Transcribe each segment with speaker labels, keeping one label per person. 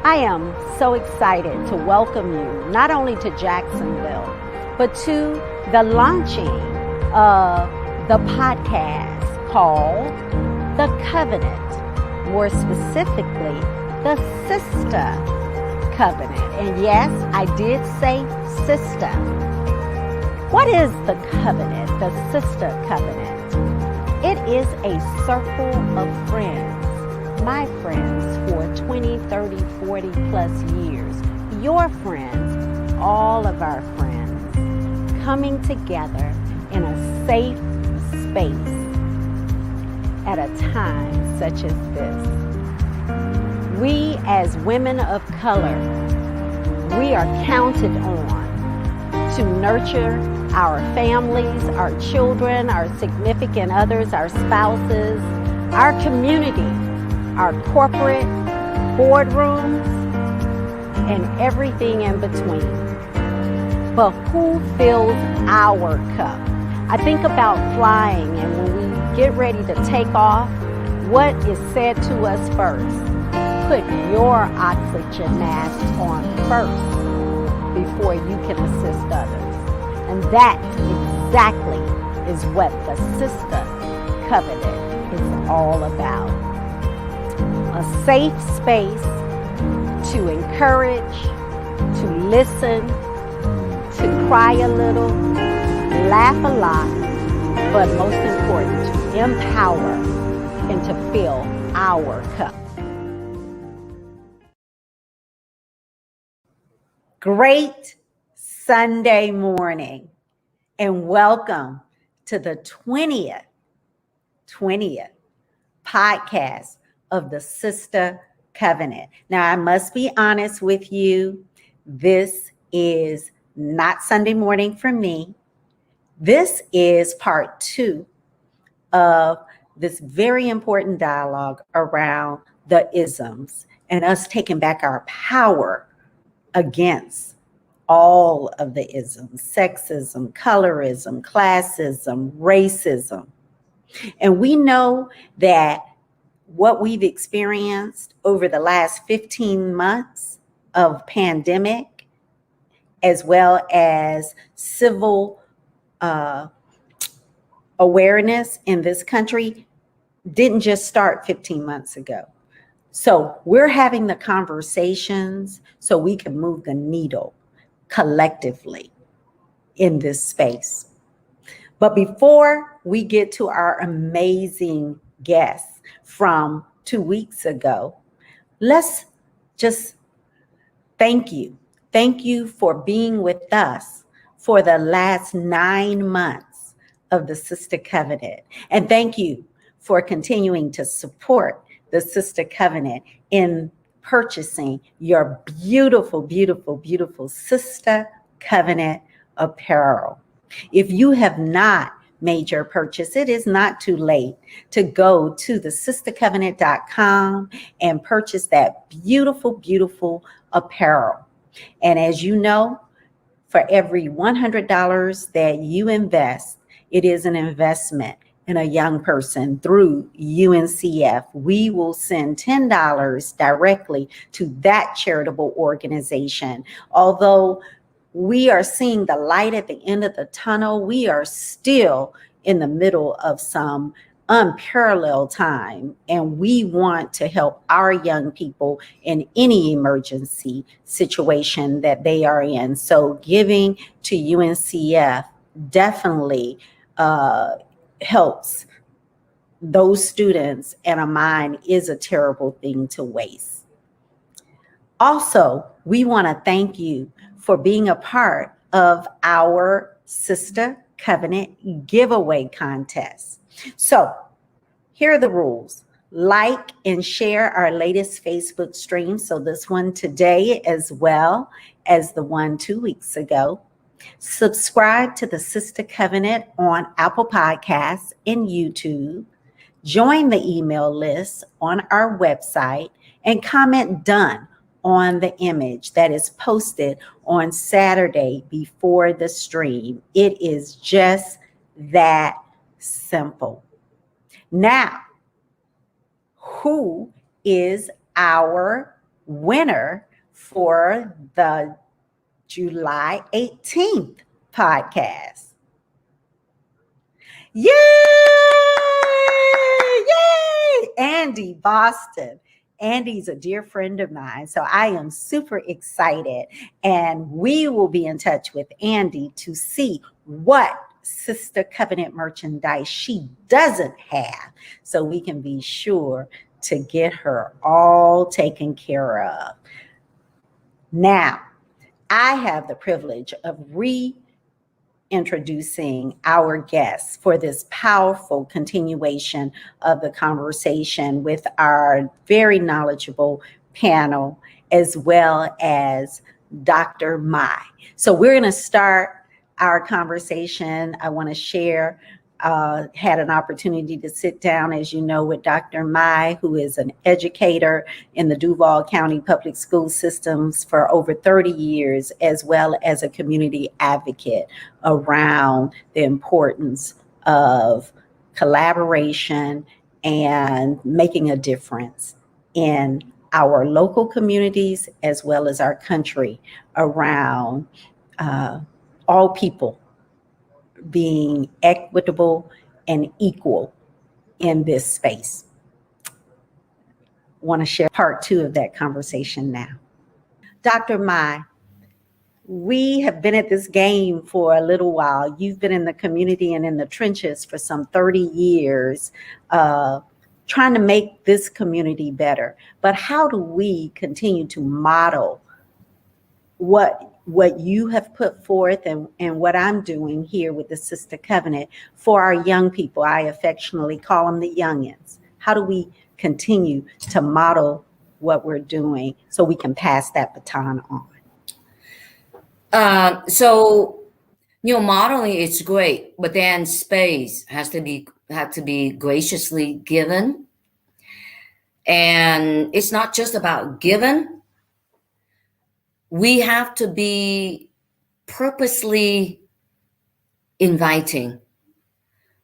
Speaker 1: I am so excited to welcome you not only to Jacksonville, but to the launching of the podcast called The Covenant, more specifically, the Sister Covenant. And yes, I did say sister. What is the covenant, the Sister Covenant? It is a circle of friends, my friends for 20, 30, 40 plus years, your friends, all of our friends, coming together in a safe space at a time such as this. We as women of color, we are counted on to nurture our families, our children, our significant others, our spouses, our community, our corporate boardrooms, and everything in between. But who fills our cup? I think about flying, and when we get ready to take off, what is said to us first? Put your oxygen mask on first before you can assist others. And that exactly is what the Sister Covenant is all about. A safe space to encourage, to listen, to cry a little, laugh a lot, but most important, to empower and to fill our cup. Great Sunday morning, and welcome to the 20th podcast of the Sister Covenant. Now, I must be honest with you. This is not Sunday morning for me. This is part 2 of this very important dialogue around the isms and us taking back our power against all of the isms: sexism, colorism, classism, racism. And we know that what we've experienced over the last 15 months of pandemic, as well as civil awareness in this country, didn't just start 15 months ago. So we're having the conversations so we can move the needle collectively in this space. But before we get to our amazing guests from 2 weeks ago, let's just thank you. Thank you for being with us for the last 9 months of the Sister Covenant. And thank you for continuing to support the Sister Covenant in purchasing your beautiful, beautiful, beautiful Sister Covenant apparel. If you have not made your purchase, it is not too late to go to thesistercovenant.com and purchase that beautiful, beautiful apparel. And as you know, for every $100 that you invest, it is an investment in a young person through UNCF. We will send $10 directly to that charitable organization. Although we are seeing the light at the end of the tunnel, we are still in the middle of some unparalleled time, and we want to help our young people in any emergency situation that they are in. So giving to UNCF definitely helps those students, and a mind is a terrible thing to waste. Also, we want to thank you for being a part of our Sister Covenant giveaway contest. So here are the rules. Like and share our latest Facebook stream. So this one today, as well as the one 2 weeks ago. Subscribe to the Sister Covenant on Apple Podcasts and YouTube. Join the email list on our website and comment done on the image that is posted on Saturday before the stream. It is just that simple. Now, who is our winner for the July 18th podcast. Yay! Yay! Andy Boston. Andy's a dear friend of mine, so I am super excited. And we will be in touch with Andy to see what Sister Covenant merchandise she doesn't have, so we can be sure to get her all taken care of. Now, I have the privilege of reintroducing our guests for this powerful continuation of the conversation with our very knowledgeable panel, as well as Dr. Mai. So we're going to start our conversation. I want to share, had an opportunity to sit down, as you know, with Dr. Mai, who is an educator in the Duval County Public School systems for over 30 years, as well as a community advocate around the importance of collaboration and making a difference in our local communities, as well as our country, around all people being equitable and equal in this space. Want to share part 2 of that conversation now. Dr. Mai, we have been at this game for a little while. You've been in the community and in the trenches for some 30 years, trying to make this community better. But how do we continue to model what you have put forth and what I'm doing here with the Sister Covenant for our young people? I affectionately call them the youngins. How do we continue to model what we're doing so we can pass that baton on?
Speaker 2: So modeling is great, but then space have to be graciously given. And it's not just about given. We have to be purposely inviting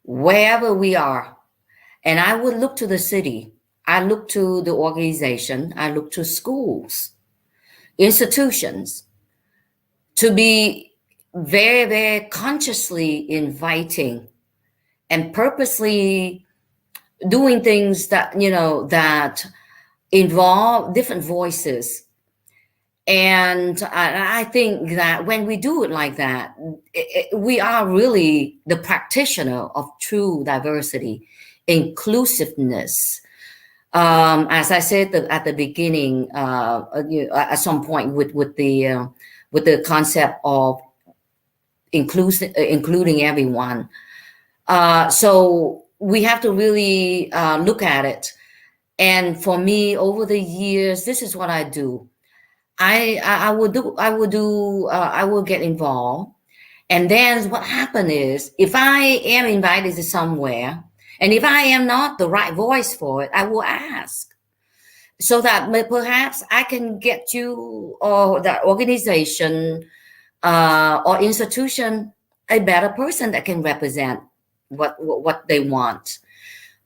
Speaker 2: wherever we are. And I would look to the city. I look to the organization. I look to schools, institutions, to be very, very consciously inviting and purposely doing things that, that involve different voices. And I think that when we do it like that, we are really the practitioner of true diversity, inclusiveness. As I said at the beginning, at some point with the concept of including everyone. So we have to really look at it. And for me, over the years, this is what I do. I will get involved. And then what happens is, if I am invited to somewhere, and if I am not the right voice for it, I will ask, so that perhaps I can get you or that organization or institution a better person that can represent what they want.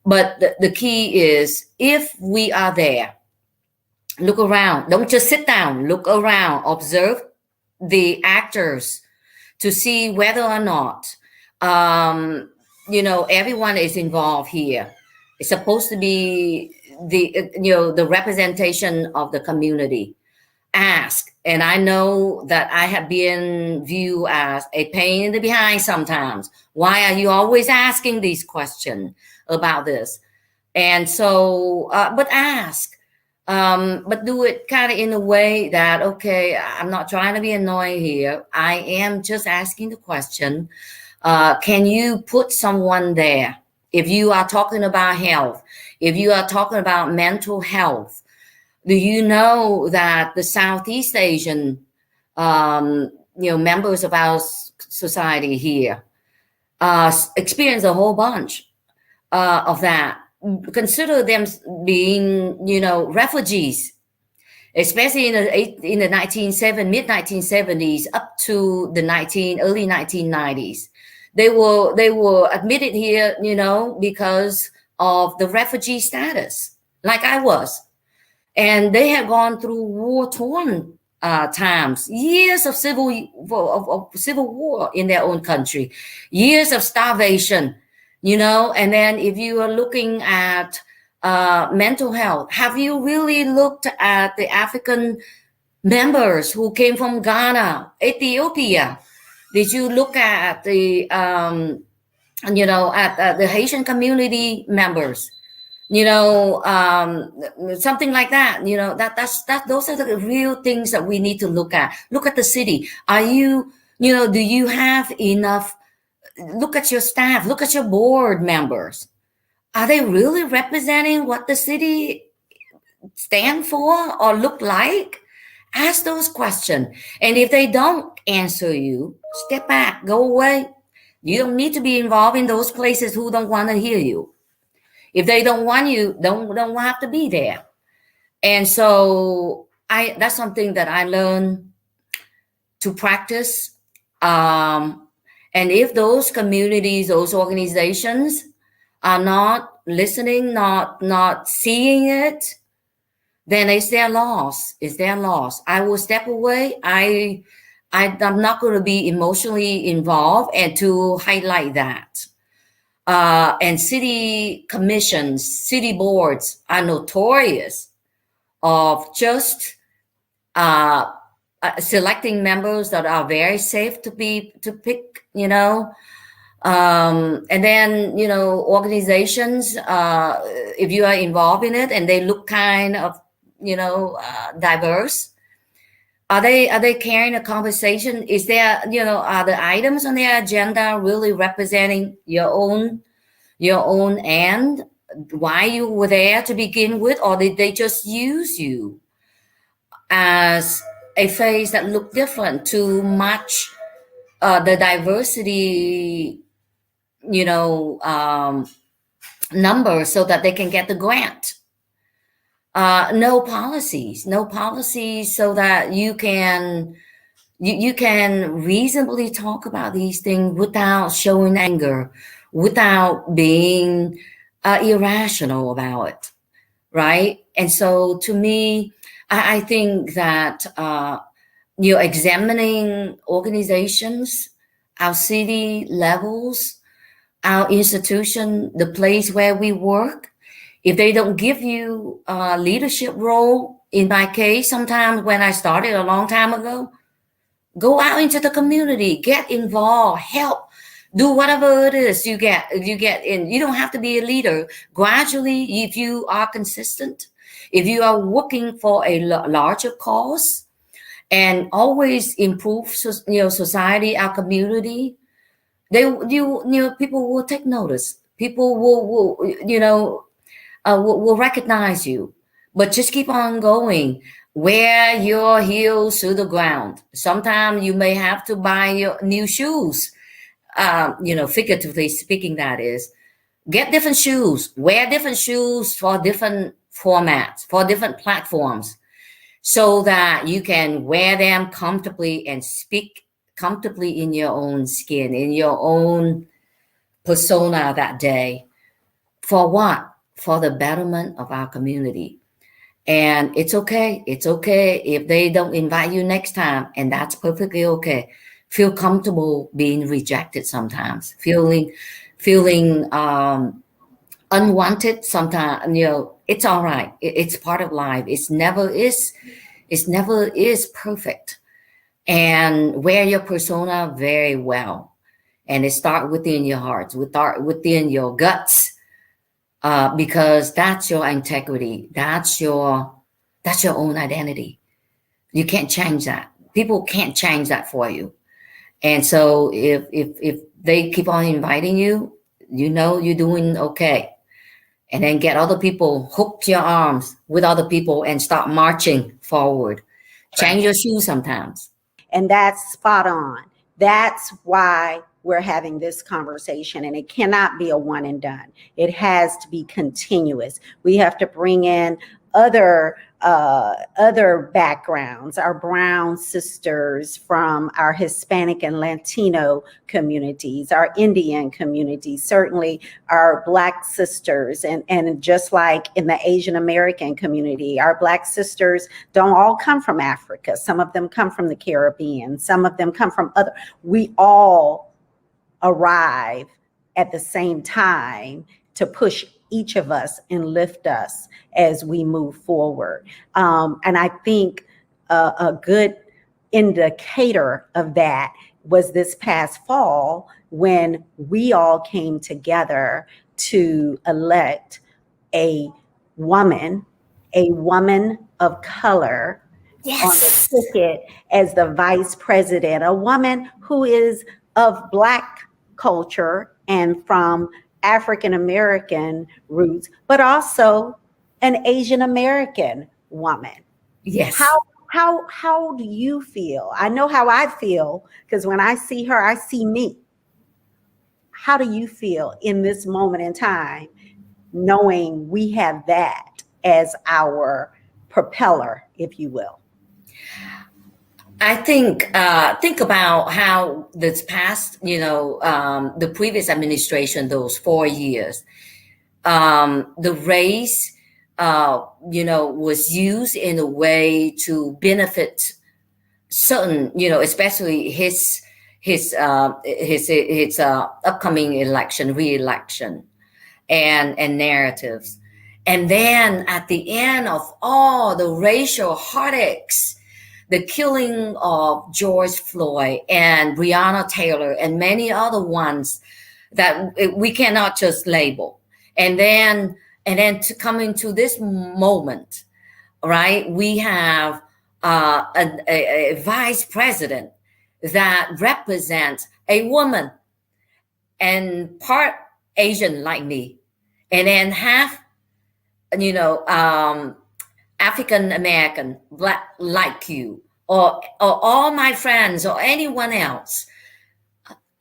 Speaker 2: But the key is, if we are there, look around. Don't just sit down. Look around. Observe the actors to see whether or not, everyone is involved here. It's supposed to be the representation of the community. Ask. And I know that I have been viewed as a pain in the behind sometimes. Why are you always asking these questions about this? And so, but ask. But do it kind of in a way that, okay, I'm not trying to be annoying here. I am just asking the question, can you put someone there? If you are talking about health, if you are talking about mental health, do you know that the Southeast Asian, members of our society here experience a whole bunch of that? Consider them being, refugees, especially in the mid 1970s up to the early 1990s. They were admitted here, because of the refugee status, like I was. and they have gone through war-torn times, years of civil war in their own country, years of starvation, and then if you are looking at mental health, have you really looked at the African members who came from Ghana, Ethiopia? Did you look at the the Haitian community members? Something like that. Those are the real things that we need to look at. Look at the city. Are you, do you have enough? Look at your staff. Look at your board members. Are they really representing what the city stand for or look like? Ask those questions. And if they don't answer you, step back, go away. You don't need to be involved in those places who don't want to hear you. If they don't want you, don't have to be there. And so that's something that I learned to practice. And if those communities, those organizations are not listening, not seeing it, then it's their loss. It's their loss. I will step away. I'm not going to be emotionally involved and to highlight that. And city commissions, city boards are notorious of just selecting members that are very safe to pick, and then, organizations, if you are involved in it and they look kind of, diverse, are they carrying a conversation? Is there, are the items on their agenda really representing your own and why you were there to begin with? Or did they just use you as a face that looked different to match the diversity, number so that they can get the grant? No policies so that you can reasonably talk about these things without showing anger, without being irrational about it, right? And so to me, I think that examining organizations, our city levels, our institution, the place where we work, if they don't give you a leadership role, in my case, sometimes when I started a long time ago, go out into the community, get involved, help, do whatever it is you get in. You don't have to be a leader. Gradually, if you are consistent, if you are working for a larger cause and always improve, society, our community, people will take notice. People will recognize you, but just keep on going. Wear your heels to the ground. Sometimes you may have to buy your new shoes. Figuratively speaking, that is, get different shoes, wear different shoes for different formats, for different platforms, so that you can wear them comfortably and speak comfortably in your own skin, in your own persona that day. For what? For the betterment of our community. And it's okay. It's okay if they don't invite you next time, and that's perfectly okay. Feel comfortable being rejected sometimes, feeling unwanted sometimes. It's all right. It's part of life. It never is perfect. And wear your persona very well, and it start within your hearts, within your guts. Because that's your integrity. That's your own identity. You can't change that. People can't change that for you. And so if they keep on inviting you, you're doing okay. And then get other people, hook your arms with other people and start marching forward. Change your shoes sometimes.
Speaker 1: And that's spot on. That's why we're having this conversation, and it cannot be a one and done. It has to be continuous. We have to bring in other other backgrounds, our brown sisters from our Hispanic and Latino communities, our Indian communities, certainly our Black sisters, and just like in the Asian American community, our Black sisters don't all come from Africa. Some of them come from the Caribbean. Some of them come from other. We all arrive at the same time to push each of us and lift us as we move forward. And I think a good indicator of that was this past fall when we all came together to elect a woman of color on
Speaker 2: Yes.
Speaker 1: the ticket as the vice president, a woman who is of Black culture and from African American roots, but also an Asian American woman.
Speaker 2: Yes.
Speaker 1: How do you feel? I know how I feel, because when I see her, I see me. How do you feel in this moment in time, knowing we have that as our propeller, if you will?
Speaker 2: I think about how this past, the previous administration, those 4 years, the race, was used in a way to benefit certain, especially his upcoming election, re-election, and narratives, and then at the end of all the racial heartaches, the killing of George Floyd and Breonna Taylor and many other ones that we cannot just label. And then to come into this moment, right? We have a vice president that represents a woman and part Asian like me, and then half, African American, Black like you, or all my friends or anyone else.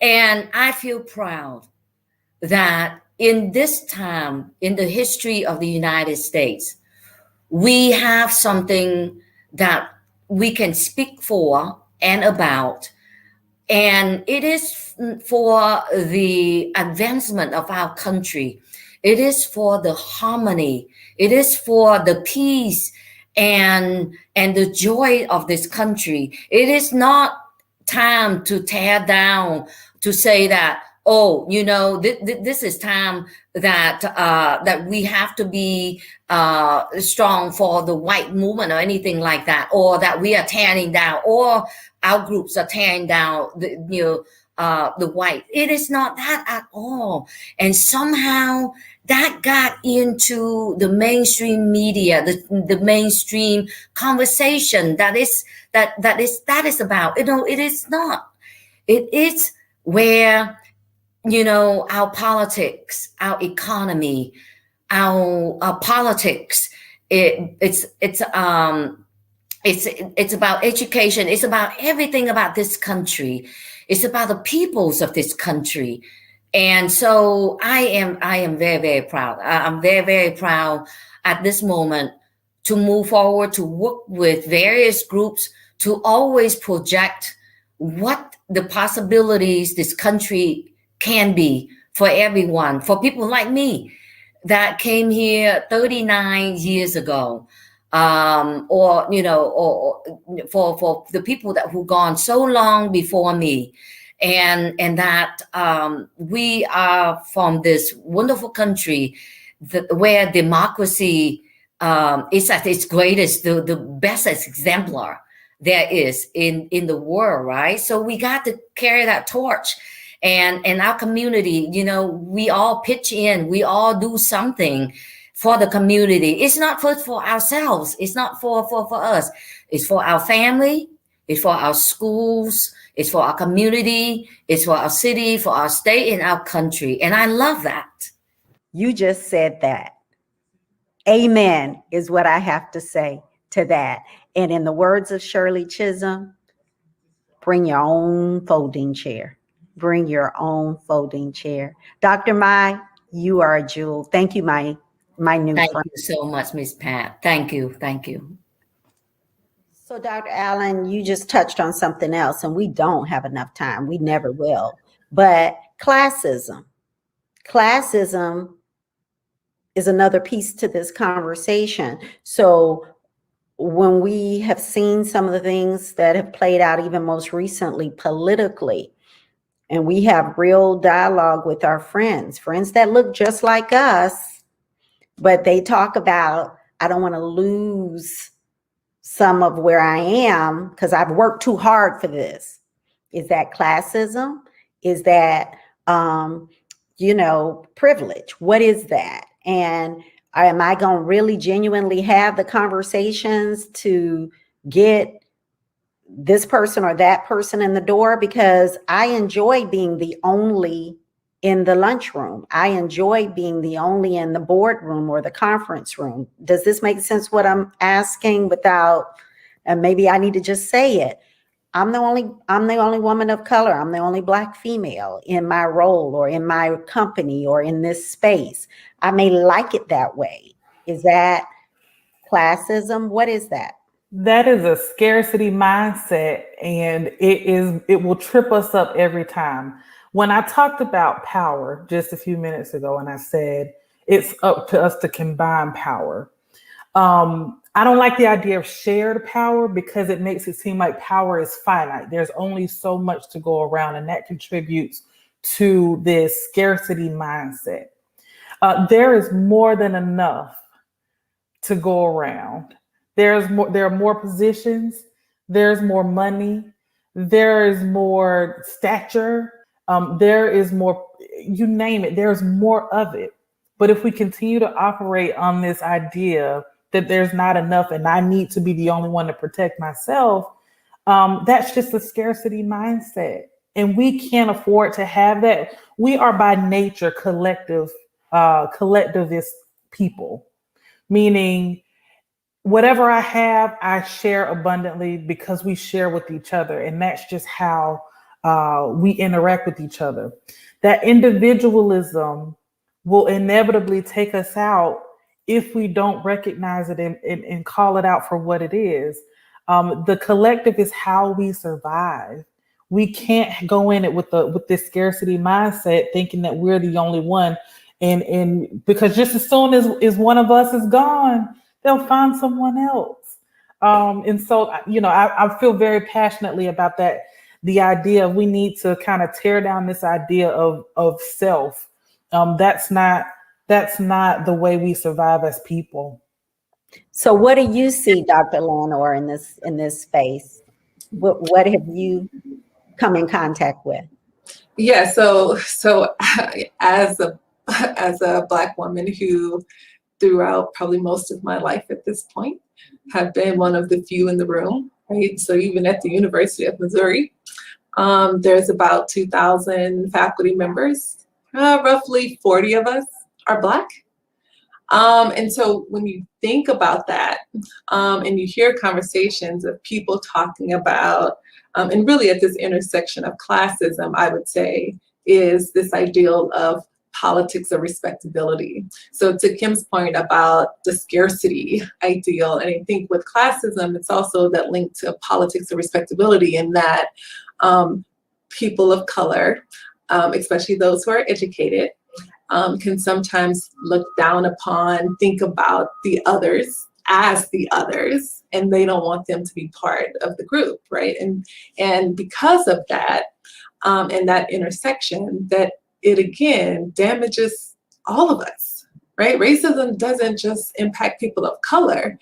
Speaker 2: And I feel proud that in this time in the history of the United States, we have something that we can speak for and about. And it is for the advancement of our country. It is for the harmony. It is for the peace and the joy of this country. It is not time to tear down, to say that, oh, this is time that we have to be strong for the white movement or anything like that, or that we are tearing down, or our groups are tearing down the white. It is not that at all. And somehow that got into the mainstream media, the mainstream conversation that is about. It is not. It is where our politics, our economy, our politics. It's about education. It's about everything about this country. It's about the peoples of this country. And so I am very, very proud. I'm very, very proud at this moment to move forward, to work with various groups, to always project what the possibilities this country can be for everyone, for people like me that came here 39 years ago, or for the people who gone so long before me, and that we are from this wonderful country where democracy is at its greatest, the best exemplar there is in the world, right? So we got to carry that torch. And our community, we all pitch in, we all do something for the community. It's not for ourselves. It's not for us. It's for our family. It's for our schools. It's for our community. It's for our city, for our state, and our country. And I love that.
Speaker 1: You just said that. Amen is what I have to say to that. And in the words of Shirley Chisholm, bring your own folding chair. Bring your own folding chair. Dr. Mai, you are a jewel. Thank you, Mai. my new
Speaker 2: Thank
Speaker 1: friend.
Speaker 2: you so much, Miss Pat. Thank you. Thank you.
Speaker 1: So, Dr. Allen, you just touched on something else, and we don't have enough time. We never will. But classism. Classism is another piece to this conversation. So, when we have seen some of the things that have played out even most recently politically, and we have real dialogue with our friends that look just like us, but they talk about, I don't want to lose some of where I am because I've worked too hard for this. Is that classism? Is that, privilege? What is that? And am I going to really genuinely have the conversations to get this person or that person in the door? Because I enjoy being the only in the lunchroom. I enjoy being the only in the boardroom or the conference room. Does this make sense what I'm asking without, and maybe I need to just say it. I'm the only woman of color. I'm the only Black female in my role or in my company or in this space. I may like it that way. Is that classism? What is that?
Speaker 3: That is a scarcity mindset, and it will trip us up every time. When I talked about power just a few minutes ago, and I said it's up to us to combine power. I don't like the idea of shared power because it makes it seem like power is finite. There's only so much to go around, and that contributes to this scarcity mindset. There is more than enough to go around. There are more positions, there's more money, there is more stature, there is more, you name it, there's more of it. But if we continue to operate on this idea that there's not enough and I need to be the only one to protect myself, that's just a scarcity mindset. And we can't afford to have that. We are by nature collectivist people, meaning whatever I have, I share abundantly because we share with each other. And that's just how we interact with each other. That individualism will inevitably take us out if we don't recognize it and call it out for what it is. The collective is how we survive. We can't go in it with this scarcity mindset thinking that we're the only one. And because just as soon as one of us is gone, they'll find someone else. And so, I feel very passionately about that. The idea of we need to kind of tear down this idea of self. That's not the way we survive as people.
Speaker 1: So what do you see, Dr. Lanor, in this space? What have you come in contact with?
Speaker 4: Yeah, so as a Black woman who throughout probably most of my life at this point have been one of the few in the room, right? So even at the University of Missouri, there's about 2,000 faculty members. Roughly 40 of us are Black. And so when you think about that, and you hear conversations of people talking about, and really at this intersection of classism, I would say, is this ideal of politics of respectability. So to Kim's point about the scarcity ideal, and I think with classism, it's also that link to politics of respectability in that people of color, especially those who are educated, can sometimes look down upon, think about the others as the others, and they don't want them to be part of the group, right? And because of that, and that intersection, that it again damages all of us, right? Racism doesn't just impact people of color,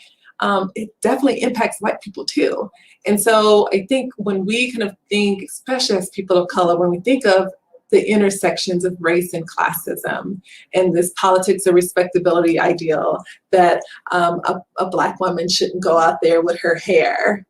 Speaker 4: it definitely impacts White people too. And so I think when we kind of think, especially as people of color, when we think of the intersections of race and classism and this politics of respectability ideal that a Black woman shouldn't go out there with her hair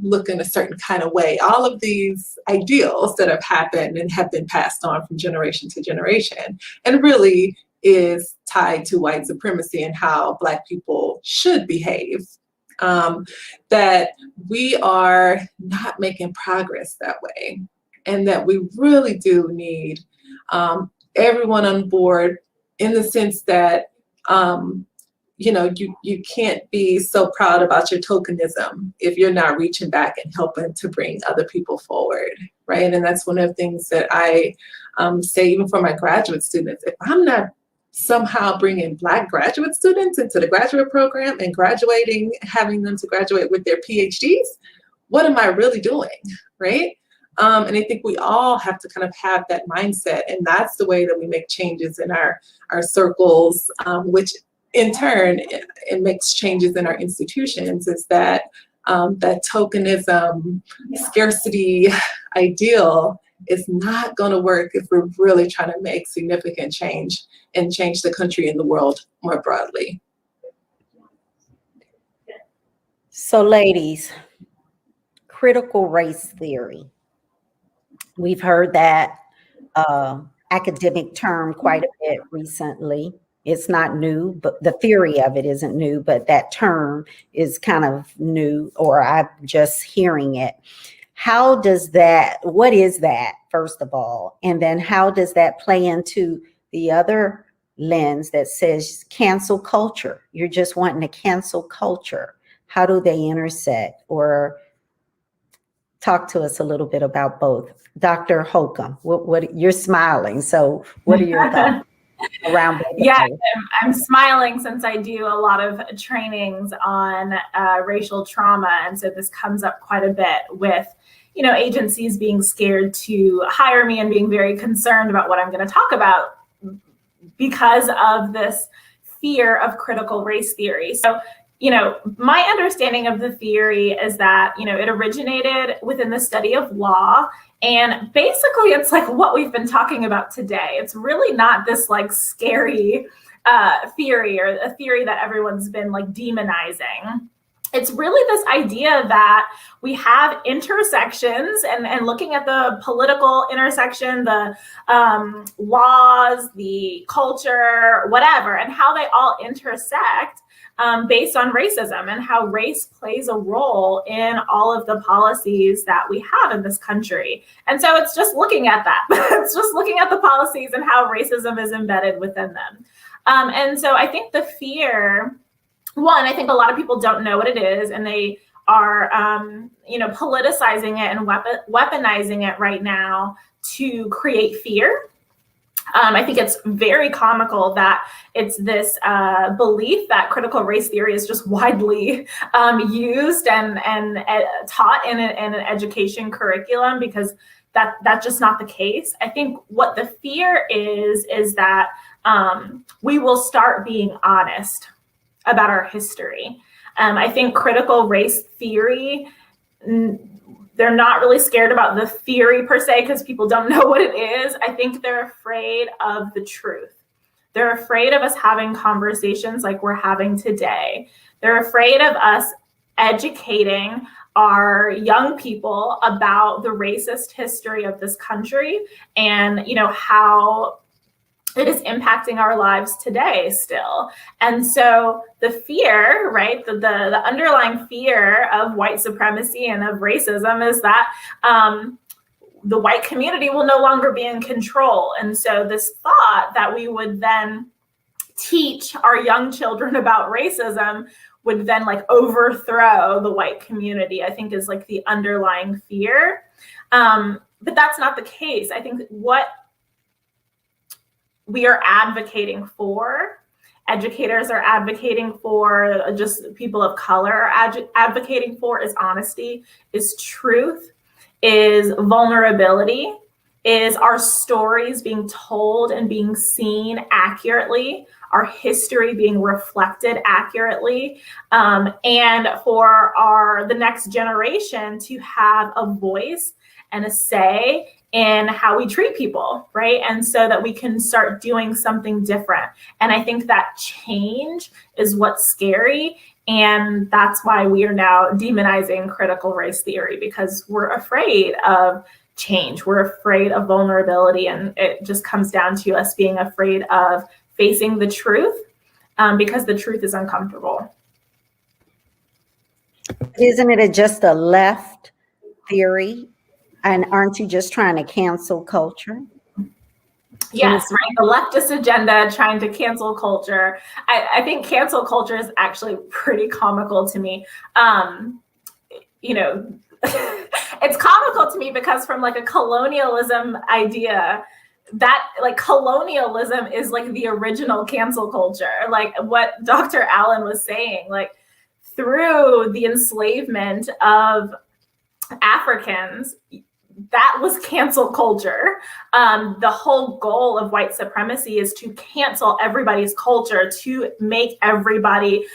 Speaker 4: looking a certain kind of way. All of these ideals that have happened and have been passed on from generation to generation, and really is tied to white supremacy and how Black people should behave, that we are not making progress that way. And that we really do need everyone on board in the sense that You know, you can't be so proud about your tokenism if you're not reaching back and helping to bring other people forward, right? And that's one of the things that I say, even for my graduate students. If I'm not somehow bringing Black graduate students into the graduate program and graduating, having them to graduate with their PhDs, what am I really doing, right? And I think we all have to kind of have that mindset, and that's the way that we make changes in our circles, which in turn, it makes changes in our institutions, is that that tokenism, scarcity ideal is not going to work if we're really trying to make significant change and change the country and the world more broadly.
Speaker 1: So ladies, critical race theory. We've heard that academic term quite a bit recently. It's not new, but the theory of it isn't new, but that term is kind of new, or I'm just hearing it. How does that, what is that, first of all? And then how does that play into the other lens that says cancel culture? You're just wanting to cancel culture. How do they intersect? Or talk to us a little bit about both. Dr. Holcomb, what you're smiling, so what are your thoughts around both?
Speaker 5: Yeah, I'm smiling since I do a lot of trainings on racial trauma, and so this comes up quite a bit with, you know, agencies being scared to hire me and being very concerned about what I'm going to talk about because of this fear of critical race theory. So, you know, my understanding of the theory is that, you know, it originated within the study of law. And basically, it's like what we've been talking about today. It's really not this like scary theory or a theory that everyone's been like demonizing. It's really this idea that we have intersections and looking at the political intersection, the laws, the culture, whatever, and how they all intersect based on racism and how race plays a role in all of the policies that we have in this country. And so it's just looking at that. It's just looking at the policies and how racism is embedded within them. And so I think the fear, one, I think a lot of people don't know what it is, and they are, you know, politicizing it and weaponizing it right now to create fear. I think it's very comical that it's this belief that critical race theory is just widely used and taught in an education curriculum, because that's just not the case. I think what the fear is that we will start being honest about our history. I think critical race theory, they're not really scared about the theory per se because people don't know what it is. I think they're afraid of the truth. They're afraid of us having conversations like we're having today. They're afraid of us educating our young people about the racist history of this country and, you know, how it is impacting our lives today still. And so the fear, right, the underlying fear of white supremacy and of racism is that the white community will no longer be in control. And so this thought that we would then teach our young children about racism would then like overthrow the white community, I think is like the underlying fear. But that's not the case. I think what we are advocating for, educators are advocating for, just people of color are advocating for, is honesty, is truth, is vulnerability, is our stories being told and being seen accurately, our history being reflected accurately, and for the next generation to have a voice and a say in how we treat people, right? And so that we can start doing something different. And I think that change is what's scary. And that's why we are now demonizing critical race theory, because we're afraid of change. We're afraid of vulnerability. And it just comes down to us being afraid of facing the truth because the truth is uncomfortable.
Speaker 1: Isn't it just a left theory? And aren't you just trying to cancel culture?
Speaker 5: Yes, right. The leftist agenda trying to cancel culture. I think cancel culture is actually pretty comical to me. You know, it's comical to me because from like a colonialism idea, that like colonialism is like the original cancel culture. Like what Dr. Allen was saying, like through the enslavement of Africans, that was cancel culture. The whole goal of white supremacy is to cancel everybody's culture, to make everybody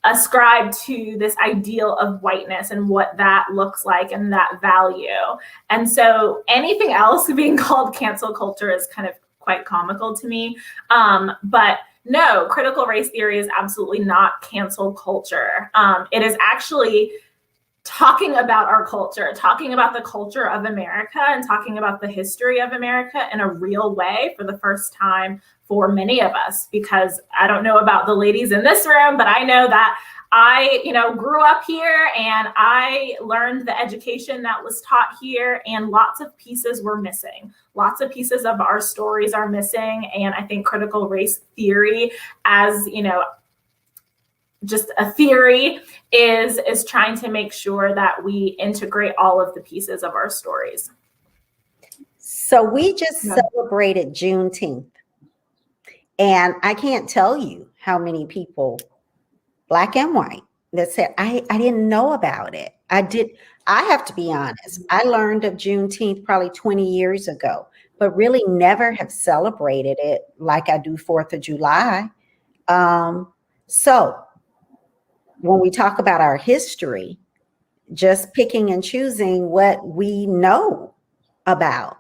Speaker 5: ascribe to this ideal of whiteness and what that looks like and that value. And so anything else being called cancel culture is kind of quite comical to me. But no, critical race theory is absolutely not cancel culture. It is actually talking about our culture, talking about the culture of America and talking about the history of America in a real way for the first time for many of us. Because I don't know about the ladies in this room, but I know that I, grew up here and I learned the education that was taught here, and lots of pieces were missing. Lots of pieces of our stories are missing. And I think critical race theory, as just a theory, is trying to make sure that we integrate all of the pieces of our stories.
Speaker 1: So we just celebrated Juneteenth, and I can't tell you how many people, black and white, that said, I didn't know about it. I have to be honest. I learned of Juneteenth probably 20 years ago, but really never have celebrated it like I do 4th of July. So when we talk about our history, just picking and choosing what we know about.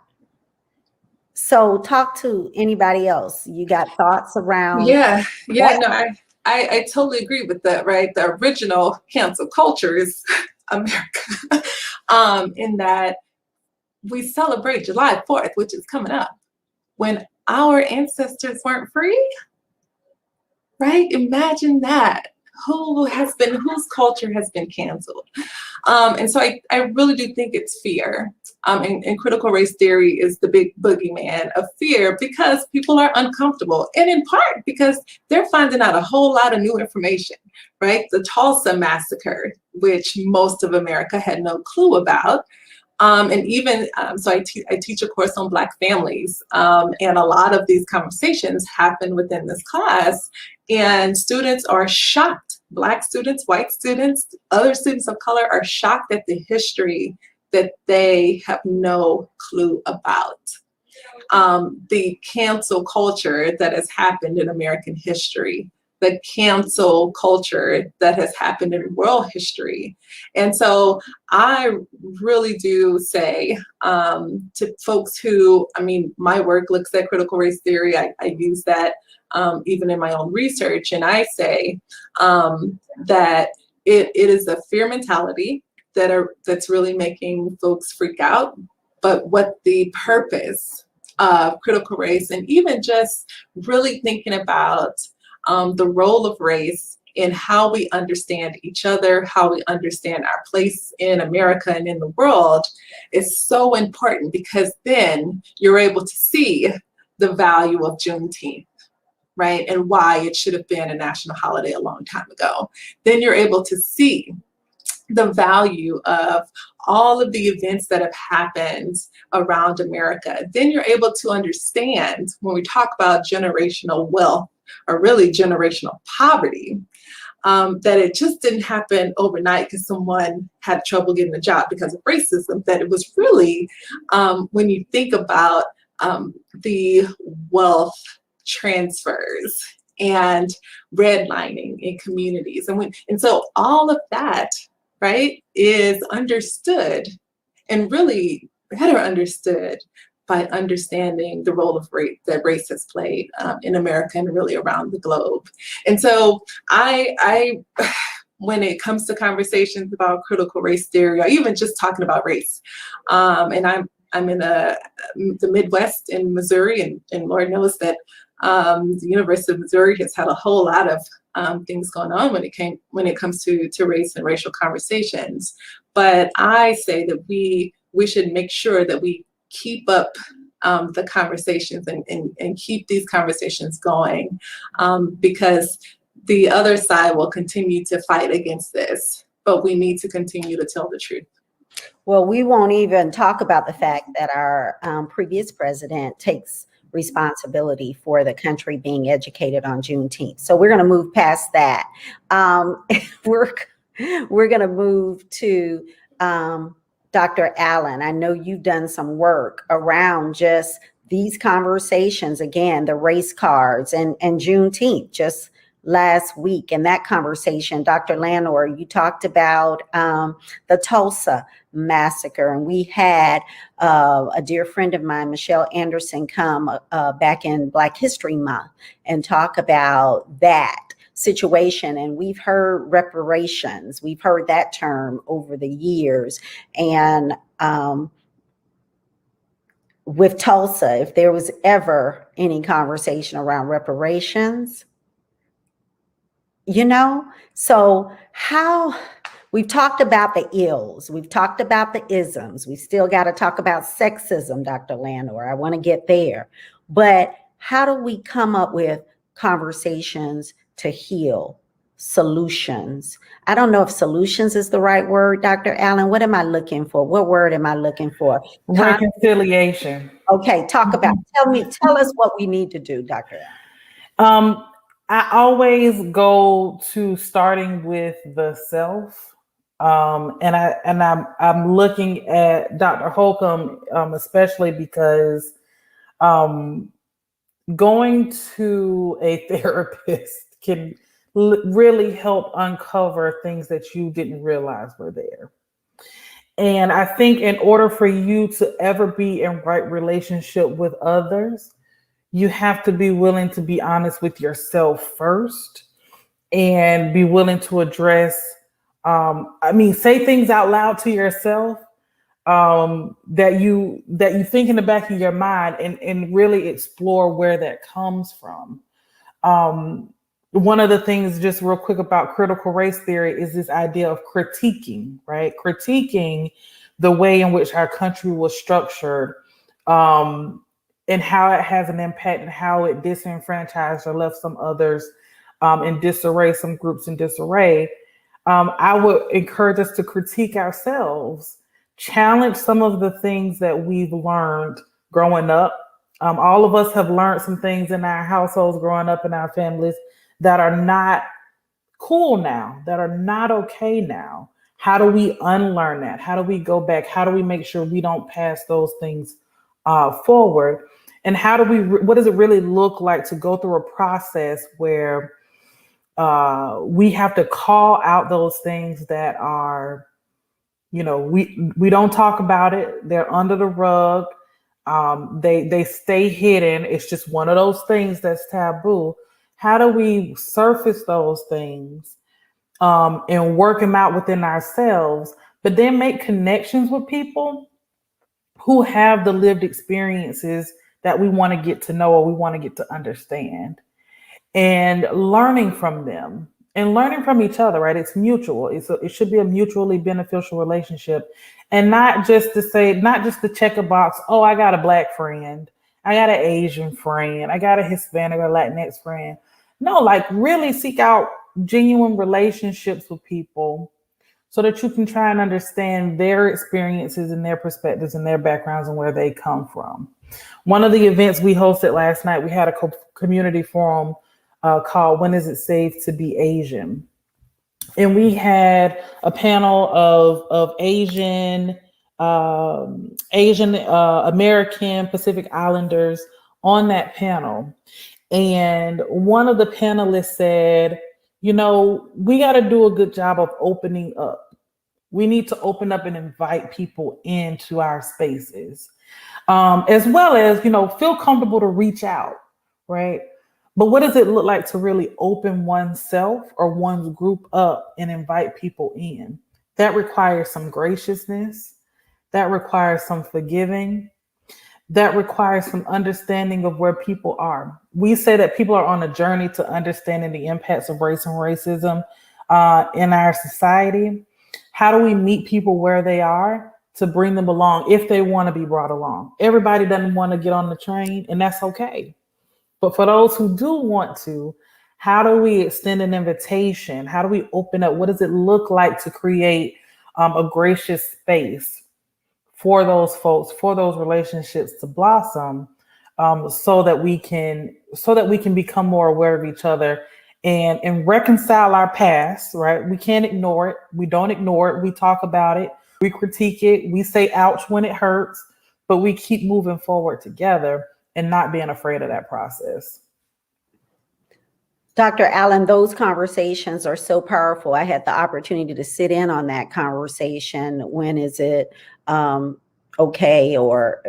Speaker 1: So talk to anybody else. You got thoughts around?
Speaker 4: Yeah, no, I totally agree with that, right? The original cancel culture is America, in that we celebrate July 4th, which is coming up, when our ancestors weren't free, right? Imagine that. Whose culture has been canceled? And so I really do think it's fear. And critical race theory is the big boogeyman of fear, because people are uncomfortable, and in part because they're finding out a whole lot of new information, right? The Tulsa massacre, which most of America had no clue about. And even, so I teach a course on Black families, and a lot of these conversations happen within this class, and students are shocked. Black students, white students, other students of color are shocked at the history that they have no clue about. The cancel culture that has happened in American history, the cancel culture that has happened in world history. And so I really do say to folks who, my work looks at critical race theory, I use that even in my own research, and I say that it is a fear mentality that's really making folks freak out. But what the purpose of critical race, and even just really thinking about the role of race in how we understand each other, how we understand our place in America and in the world, is so important, because then you're able to see the value of Juneteenth, right? And why it should have been a national holiday a long time ago. Then you're able to see the value of all of the events that have happened around America. Then you're able to understand, when we talk about generational wealth, or really generational poverty, that it just didn't happen overnight because someone had trouble getting a job because of racism. That it was really, when you think about the wealth transfers and redlining in communities, and so all of that, right, is understood, and really better understood by understanding the role of race that race has played in America and really around the globe. And so I when it comes to conversations about critical race theory, or even just talking about race, and I'm in the Midwest in Missouri, and Lord knows that the University of Missouri has had a whole lot of things going on when it comes to race and racial conversations. But I say that we should make sure that we keep up the conversations and keep these conversations going, because the other side will continue to fight against this, but we need to continue to tell the truth.
Speaker 1: Well, we won't even talk about the fact that our previous president takes responsibility for the country being educated on Juneteenth. So we're going to move past that. We're going to move to Dr. Allen. I know you've done some work around just these conversations, again, the race cards and Juneteenth just last week. And that conversation, Dr. Lanor, you talked about the Tulsa massacre. And we had a dear friend of mine, Michelle Anderson, come back in Black History Month and talk about that situation. And we've heard reparations. We've heard that term over the years. And with Tulsa, if there was ever any conversation around reparations, so how we've talked about the ills, we've talked about the isms, we still got to talk about sexism, Dr. Lanor. I want to get there. But how do we come up with conversations to heal, solutions? I don't know if solutions is the right word, Dr. Allen. What am I looking for? What word am I looking for?
Speaker 3: Reconciliation.
Speaker 1: Okay, tell us what we need to do, Dr.
Speaker 3: Allen. I always go to starting with the self. And I'm looking at Dr. Holcomb, especially because going to a therapist can really help uncover things that you didn't realize were there. And I think in order for you to ever be in right relationship with others, you have to be willing to be honest with yourself first and be willing to address, say things out loud to yourself that you think in the back of your mind and really explore where that comes from. One of the things, just real quick, about critical race theory is this idea of critiquing, right? Critiquing the way in which our country was structured, and how it has an impact and how it disenfranchised or left some others in disarray, some groups in disarray. I would encourage us to critique ourselves, challenge some of the things that we've learned growing up. All of us have learned some things in our households growing up in our families that are not cool now, that are not okay now. How do we unlearn that? How do we go back? How do we make sure we don't pass those things forward? And what does it really look like to go through a process where we have to call out those things that are, we don't talk about it. They're under the rug. They stay hidden. It's just one of those things that's taboo. How do we surface those things and work them out within ourselves, but then make connections with people who have the lived experiences that we want to get to know or we want to get to understand, and learning from them and learning from each other, right? It's mutual. It should be a mutually beneficial relationship, and not just to check a box. Oh, I got a Black friend. I got an Asian friend. I got a Hispanic or Latinx friend. No, like really seek out genuine relationships with people so that you can try and understand their experiences and their perspectives and their backgrounds and where they come from. One of the events we hosted last night, we had a community forum called "When Is It Safe to Be Asian?" And we had a panel of Asian American Pacific Islanders on that panel. And one of the panelists said, we got to do a good job of opening up. We need to open up and invite people into our spaces, as well as, feel comfortable to reach out, right? But what does it look like to really open oneself or one's group up and invite people in? That requires some graciousness. That requires some forgiving. That requires some understanding of where people are. We say that people are on a journey to understanding the impacts of race and racism in our society. How do we meet people where they are? to bring them along if they want to be brought along. Everybody doesn't want to get on the train, and that's okay. But for those who do want to, how do we extend an invitation? How do we open up? What does it look like to create a gracious space for those folks, for those relationships to blossom, so that we can become more aware of each other and reconcile our past, right? We can't ignore it. We don't ignore it. We talk about it. We critique it. We say ouch when it hurts, but we keep moving forward together and not being afraid of that process.
Speaker 1: Dr. Allen, those conversations are so powerful. I had the opportunity to sit in on that conversation. When is it okay, or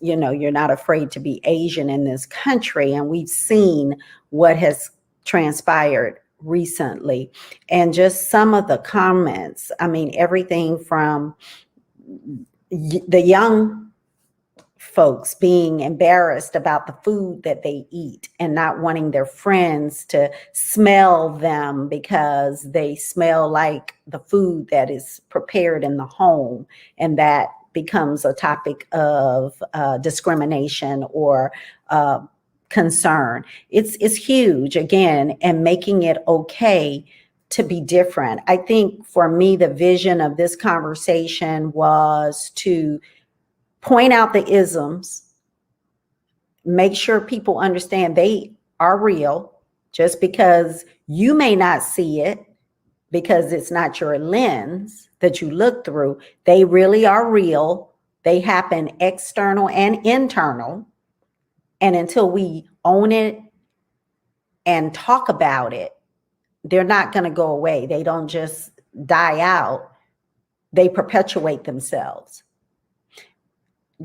Speaker 1: you're not afraid to be Asian in this country? And we've seen what has transpired recently, and just some of the comments. I mean, everything from the young folks being embarrassed about the food that they eat and not wanting their friends to smell them because they smell like the food that is prepared in the home, and that becomes a topic of discrimination or concern. It's huge, again, and making it okay to be different. I think for me, the vision of this conversation was to point out the isms, make sure people understand they are real. Just because you may not see it because it's not your lens that you look through, they really are real. They happen external and internal. And until we own it and talk about it, they're not going to go away. They don't just die out. They perpetuate themselves.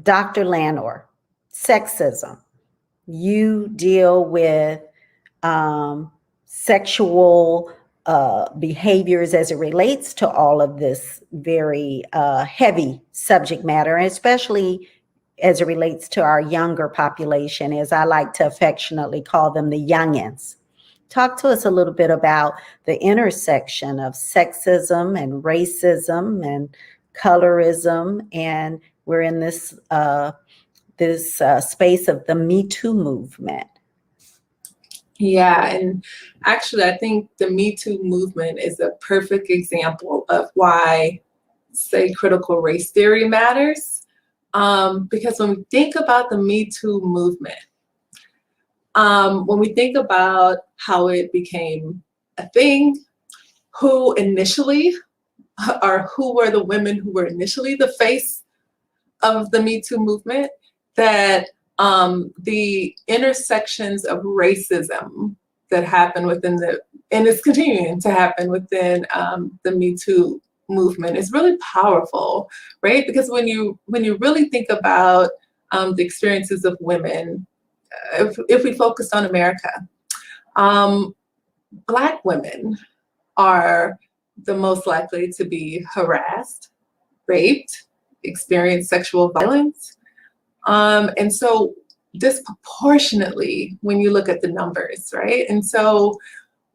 Speaker 1: Dr. Landor, sexism. You deal with sexual behaviors as it relates to all of this very heavy subject matter, and especially as it relates to our younger population, as I like to affectionately call them, the youngins. Talk to us a little bit about the intersection of sexism and racism and colorism, and we're in this space of the Me Too movement.
Speaker 4: Yeah, and actually, I think the Me Too movement is a perfect example of why, say, critical race theory matters. Because when we think about the Me Too movement, when we think about how it became a thing, who were the women who were initially the face of the Me Too movement, that the intersections of racism that happen within and it's continuing to happen within the Me Too movement is really powerful, right? Because when you really think about the experiences of women, if we focused on America, Black women are the most likely to be harassed, raped, experience sexual violence. And so disproportionately, when you look at the numbers, right? And so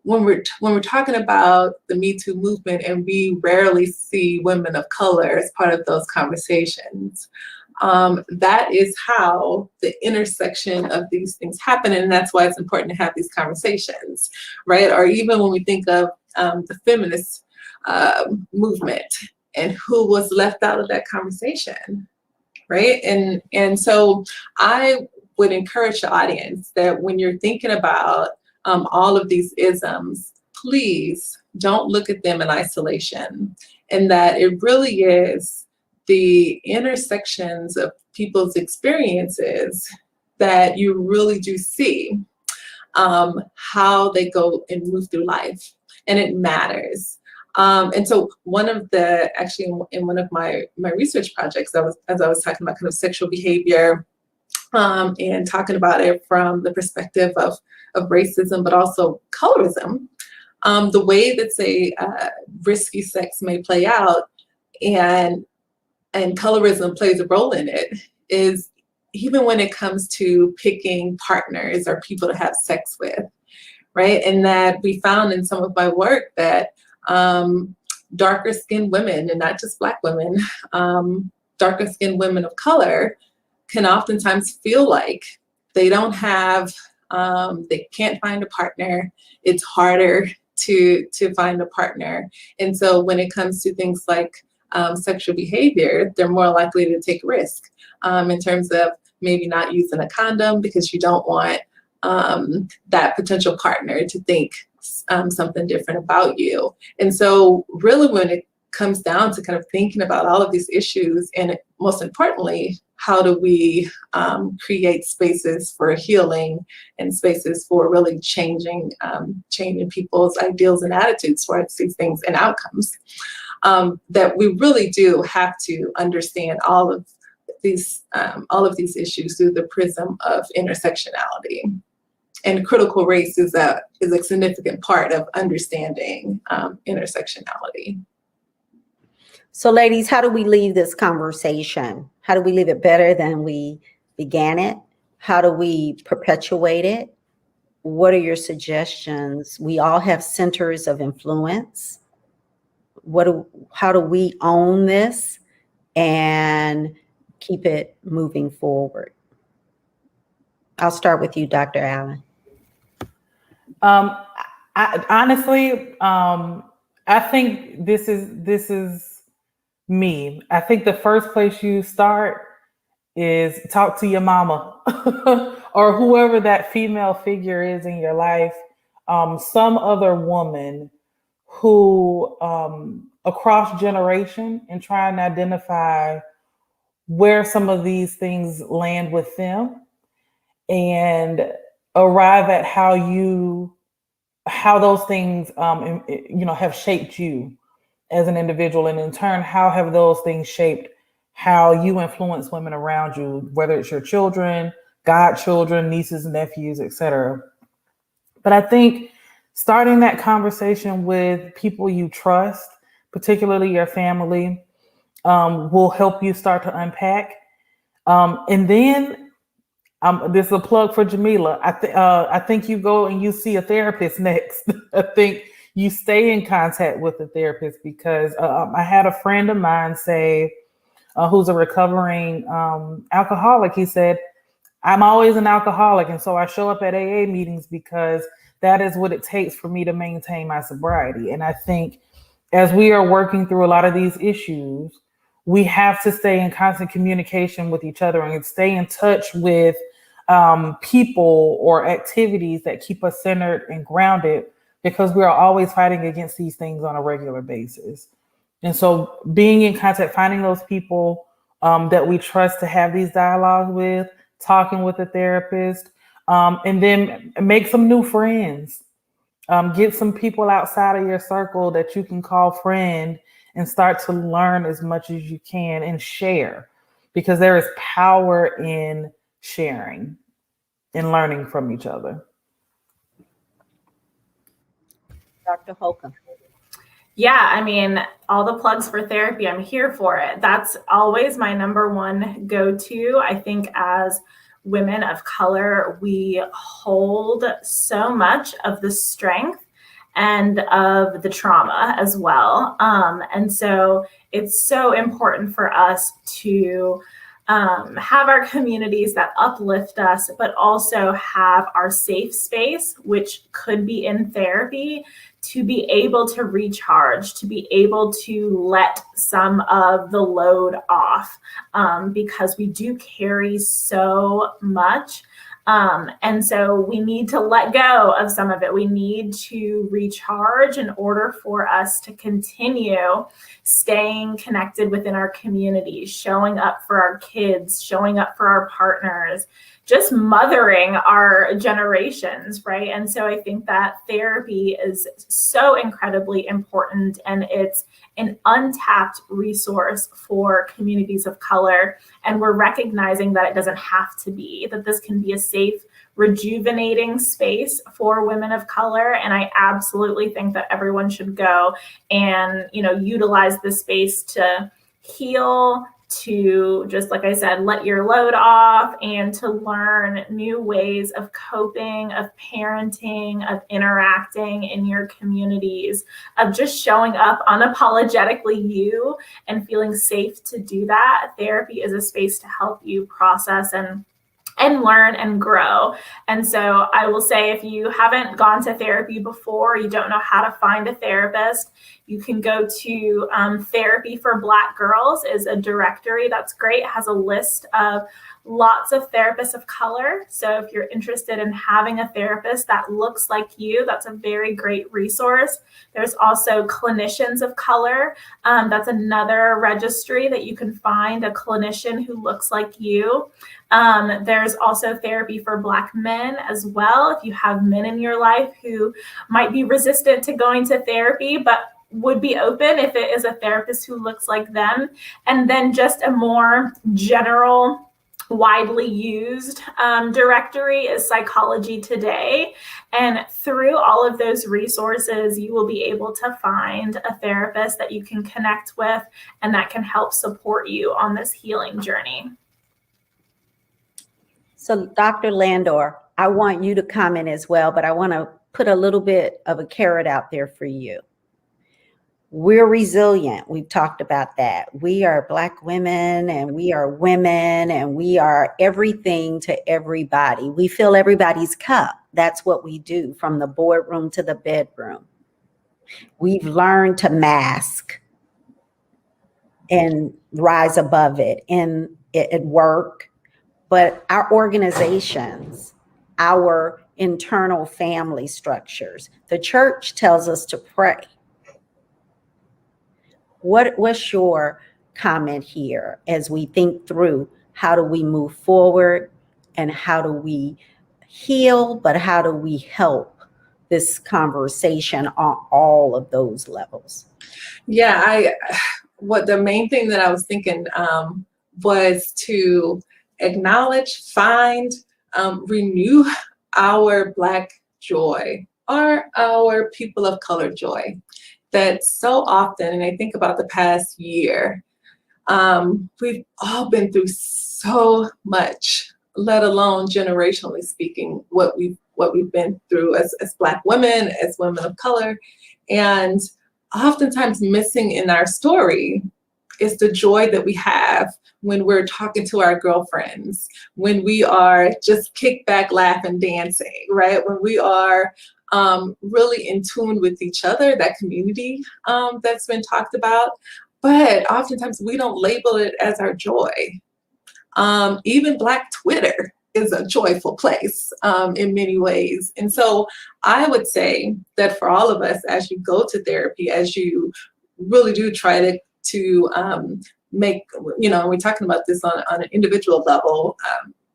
Speaker 4: when we're talking about the Me Too movement, and we rarely see women of color as part of those conversations, that is how the intersection of these things happen, and that's why it's important to have these conversations, right? Or even when we think of the feminist movement and who was left out of that conversation, right? And so I would encourage the audience that when you're thinking about all of these isms, please don't look at them in isolation, and that it really is the intersections of people's experiences that you really do see how they go and move through life, and it matters. And so actually in one of my research projects, as I was talking about kind of sexual behavior and talking about it from the perspective of racism, but also colorism, the way that, say, risky sex may play out and colorism plays a role in it is even when it comes to picking partners or people to have sex with, right? And that we found in some of my work that darker skinned women, and not just Black women, darker skinned women of color can oftentimes feel like they don't have, they can't find a partner. It's harder to find a partner. And so when it comes to things like sexual behavior, they're more likely to take risk in terms of maybe not using a condom because you don't want that potential partner to think something different about you. And so really when it comes down to kind of thinking about all of these issues, and most importantly, how do we create spaces for healing and spaces for really changing people's ideals and attitudes towards these things and outcomes, that we really do have to understand all of these issues through the prism of intersectionality. And critical race is a significant part of understanding intersectionality.
Speaker 1: So ladies, how do we leave this conversation? How do we leave it better than we began it? How do we perpetuate it? What are your suggestions? We all have centers of influence. How do we own this and keep it moving forward? I'll start with you, Dr. Allen.
Speaker 3: I think this is me. I think the first place you start is talk to your mama or whoever that female figure is in your life, some other woman who across generation, and try and identify where some of these things land with them and arrive at how those things have shaped you as an individual, and in turn, how have those things shaped how you influence women around you, whether it's your children, godchildren, nieces, nephews, etc. But I think starting that conversation with people you trust, particularly your family, will help you start to unpack. And then this is a plug for Jamila. I think you go and you see a therapist next. I think you stay in contact with the therapist, because I had a friend of mine say, who's a recovering alcoholic, he said, I'm always an alcoholic, and so I show up at AA meetings because that is what it takes for me to maintain my sobriety. And I think as we are working through a lot of these issues, we have to stay in constant communication with each other and stay in touch with people or activities that keep us centered and grounded, because we are always fighting against these things on a regular basis. And so being in contact, finding those people that we trust to have these dialogues with, talking with a therapist, and then make some new friends. Get some people outside of your circle that you can call friend and start to learn as much as you can and share, because there is power in sharing and learning from each other.
Speaker 1: Dr. Holcomb.
Speaker 5: Yeah, I mean, all the plugs for therapy, I'm here for it. That's always my number one go-to. I think as women of color, we hold so much of the strength and of the trauma as well. And so it's so important for us to have our communities that uplift us, but also have our safe space, which could be in therapy, to be able to recharge, to be able to let some of the load off, because we do carry so much. And so we need to let go of some of it. We need to recharge in order for us to continue staying connected within our communities, showing up for our kids, showing up for our partners, just mothering our generations, right? And so I think that therapy is so incredibly important, and it's an untapped resource for communities of color. And we're recognizing that it doesn't have to be, that this can be a safe, rejuvenating space for women of color. And I absolutely think that everyone should go and, utilize this space to heal to just, like I said, let your load off and to learn new ways of coping, of parenting, of interacting in your communities, of just showing up unapologetically you and feeling safe to do that. Therapy is a space to help you process and learn and grow. And so I will say, if you haven't gone to therapy before, you don't know how to find a therapist, you can go to Therapy for Black Girls is a directory that's great. It has a list of lots of therapists of color. So if you're interested in having a therapist that looks like you, that's a very great resource. There's also Clinicians of Color. That's another registry that you can find a clinician who looks like you. There's also Therapy for Black Men as well. If you have men in your life who might be resistant to going to therapy, but would be open if it is a therapist who looks like them. And then just a more general, widely used directory is Psychology Today. And through all of those resources, you will be able to find a therapist that you can connect with and that can help support you on this healing journey.
Speaker 1: So Dr. Landor, I want you to comment as well, but I want to put a little bit of a carrot out there for you. We're resilient. We've talked about that. We are Black women and we are women and we are everything to everybody. We fill everybody's cup. That's what we do, from the boardroom to the bedroom. We've learned to mask and rise above it at work. But our organizations, our internal family structures, the church tells us to pray. What's your comment here as we think through how do we move forward and how do we heal, but how do we help this conversation on all of those levels?
Speaker 4: Yeah, what the main thing that I was thinking was to acknowledge, find, renew our Black joy, or our people of color joy. That so often, and I think about the past year, we've all been through so much, let alone generationally speaking, what we've been through as Black women, as women of color, and oftentimes missing in our story is the joy that we have when we're talking to our girlfriends, when we are just kick back, laughing, dancing, right? When we are really in tune with each other, that community that's been talked about. But oftentimes we don't label it as our joy. Even Black Twitter is a joyful place in many ways. And so I would say that for all of us, as you go to therapy, as you really do try to make, we're talking about this on an individual level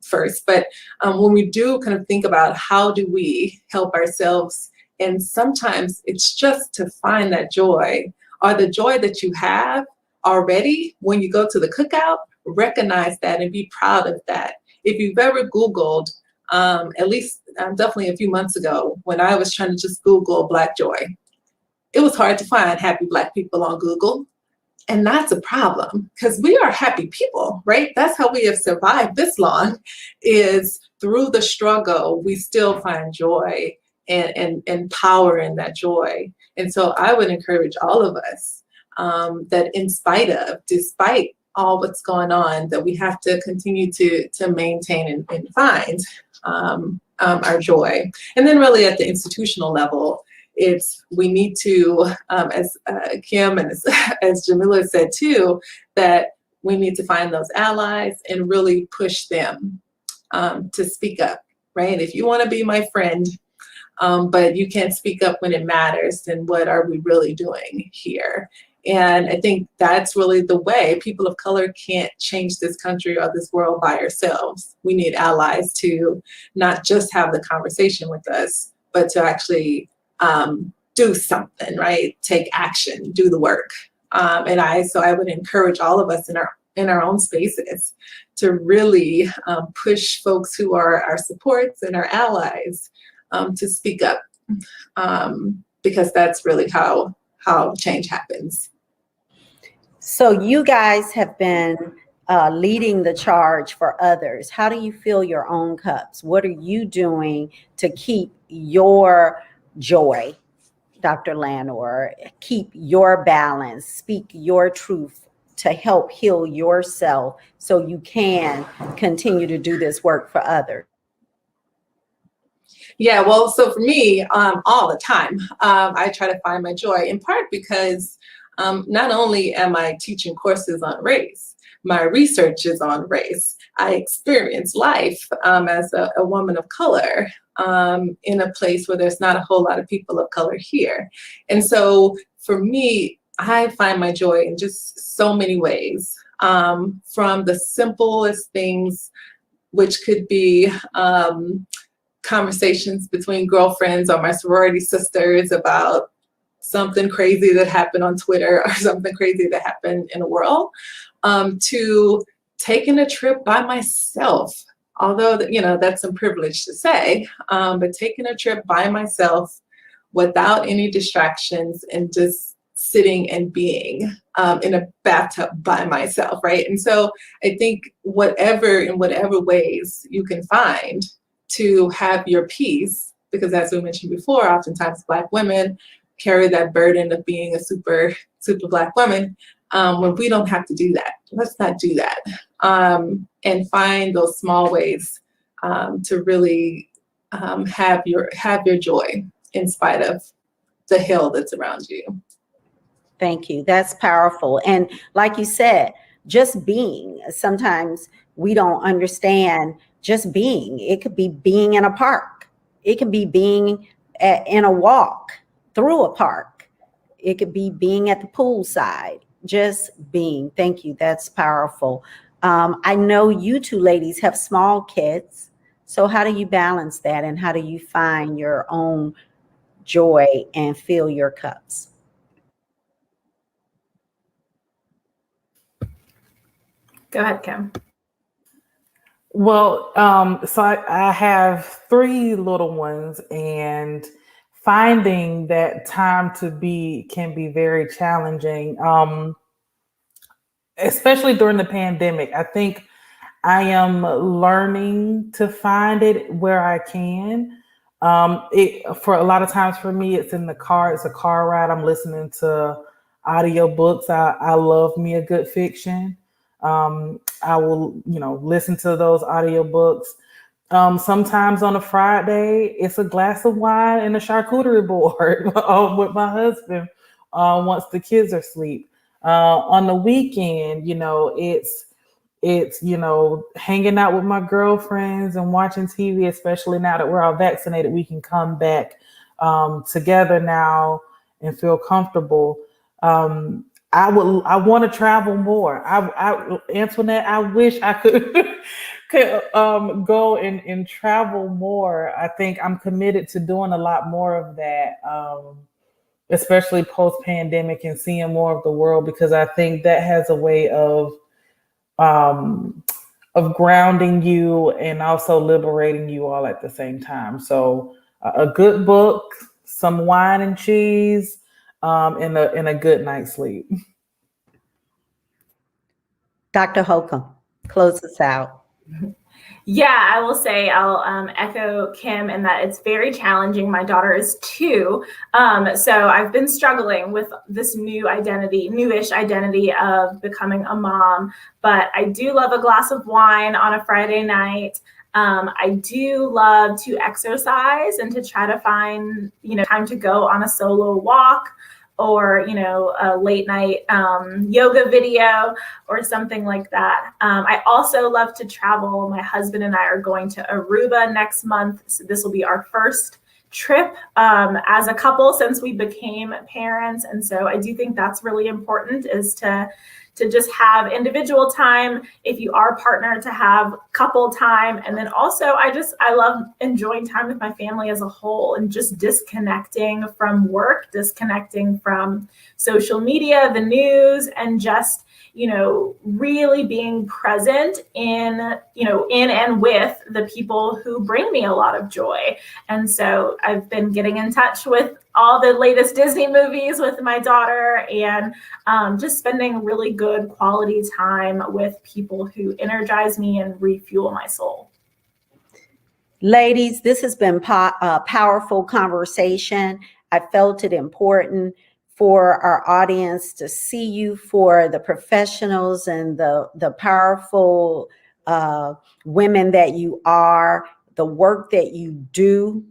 Speaker 4: first, but when we do kind of think about how do we help ourselves, and sometimes it's just to find that joy, or the joy that you have already when you go to the cookout, recognize that and be proud of that. If you've ever Googled, at least definitely a few months ago, when I was trying to just Google Black joy, it was hard to find happy Black people on Google. And that's a problem, because we are happy people, right? That's how we have survived this long, is through the struggle, we still find joy and power in that joy. And so I would encourage all of us that despite all what's going on, that we have to continue to maintain and find our joy. And then really at the institutional level, we need to, as Kim and as Jamila said too, that we need to find those allies and really push them to speak up, right? If you want to be my friend, but you can't speak up when it matters, then what are we really doing here? And I think that's really the way. People of color can't change this country or this world by ourselves. We need allies to not just have the conversation with us, but to actually do something, right? Take action, do the work. So I would encourage all of us in our own spaces to really push folks who are our supports and our allies to speak up, because that's really how change happens.
Speaker 1: So you guys have been leading the charge for others. How do you fill your own cups? What are you doing to keep your joy, Dr. Lanor? Keep your balance, speak your truth to help heal yourself so you can continue to do this work for others.
Speaker 4: Yeah, well, so for me, all the time, I try to find my joy, in part because not only am I teaching courses on race, my research is on race. I experience life as a woman of color in a place where there's not a whole lot of people of color here. And so for me, I find my joy in just so many ways, from the simplest things, which could be conversations between girlfriends or my sorority sisters about something crazy that happened on Twitter or something crazy that happened in the world, to taking a trip by myself. Although, that's some privilege to say, but taking a trip by myself without any distractions and just sitting and being in a bathtub by myself, right? And so I think in whatever ways you can find to have your peace, because as we mentioned before, oftentimes Black women carry that burden of being a super Black woman, when we don't have to do that. Let's not do that. And find those small ways to really have your joy in spite of the hell that's around you.
Speaker 1: Thank you. That's powerful. And like you said, just being. Sometimes we don't understand just being. It could be being in a park. It could be being in a walk through a park. It could be being at the poolside. Just being. Thank you. That's powerful. I know you two ladies have small kids. So how do you balance that? And how do you find your own joy and fill your cups?
Speaker 5: Go ahead, Kim.
Speaker 3: Well, so I have 3 little ones, and finding that time to be can be very challenging, especially during the pandemic. I think I am learning to find it where I can. For a lot of times for me, it's in the car. It's a car ride. I'm listening to audiobooks. I love me a good fiction. I will, listen to those audiobooks. Sometimes on a Friday, it's a glass of wine and a charcuterie board with my husband once the kids are asleep. On the weekend, it's hanging out with my girlfriends and watching TV, especially now that we're all vaccinated. We can come back together now and feel comfortable. I want to travel more. Antoinette, I wish I could go and travel more. I think I'm committed to doing a lot more of that, especially post-pandemic, and seeing more of the world, because I think that has a way of grounding you and also liberating you all at the same time. So a good book, some wine and cheese, and a good night's sleep.
Speaker 1: Dr. Holcomb, close us out.
Speaker 5: Yeah, I will say I'll echo Kim in that it's very challenging. My daughter is 2. So I've been struggling with this newish identity of becoming a mom. But I do love a glass of wine on a Friday night. I do love to exercise and to try to find, time to go on a solo walk, or, a late night yoga video or something like that. I also love to travel. My husband and I are going to Aruba next month. So this will be our first trip as a couple since we became parents. And so I do think that's really important, is to just have individual time, if you are a partner, to have couple time. And then also I love enjoying time with my family as a whole, and just disconnecting from work, disconnecting from social media, the news, and just, really being present in and with the people who bring me a lot of joy. And so I've been getting in touch with all the latest Disney movies with my daughter, and just spending really good quality time with people who energize me and refuel my soul.
Speaker 1: Ladies, this has been a powerful conversation. I felt it important for our audience to see you for the professionals and the powerful women that you are, the work that you do,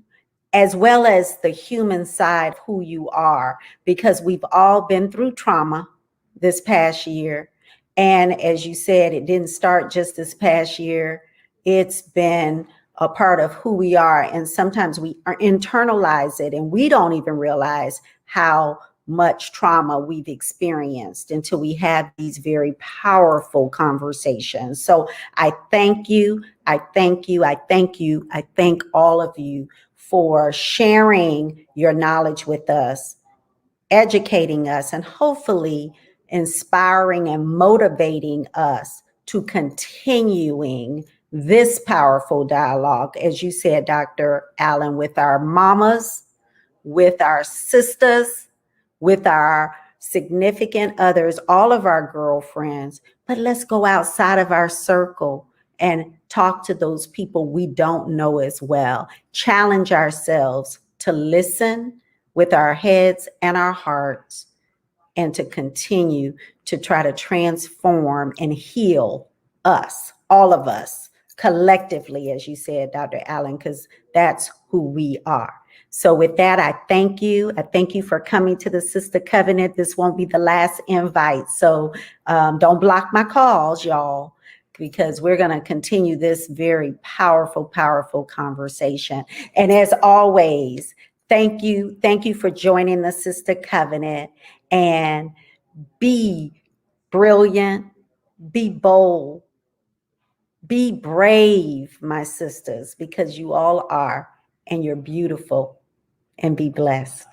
Speaker 1: as well as the human side of who you are, because we've all been through trauma this past year. And as you said, it didn't start just this past year. It's been a part of who we are. And sometimes we internalize it and we don't even realize how much trauma we've experienced until we have these very powerful conversations. So I thank you. I thank you. I thank you. I thank all of you for sharing your knowledge with us, educating us, and hopefully inspiring and motivating us to continuing this powerful dialogue, as you said, Dr. Allen, with our mamas, with our sisters, with our significant others, all of our girlfriends. But let's go outside of our circle and talk to those people we don't know as well. Challenge ourselves to listen with our heads and our hearts, and to continue to try to transform and heal us, all of us, collectively, as you said, Dr. Allen, because that's who we are. So with that, I thank you. I thank you for coming to the Sister Covenant. This won't be the last invite. So don't block my calls, y'all, because we're going to continue this very powerful, powerful conversation. And as always, thank you. Thank you for joining the Sister Covenant. And be brilliant, be bold, be brave, my sisters, because you all are, and you're beautiful, and be blessed.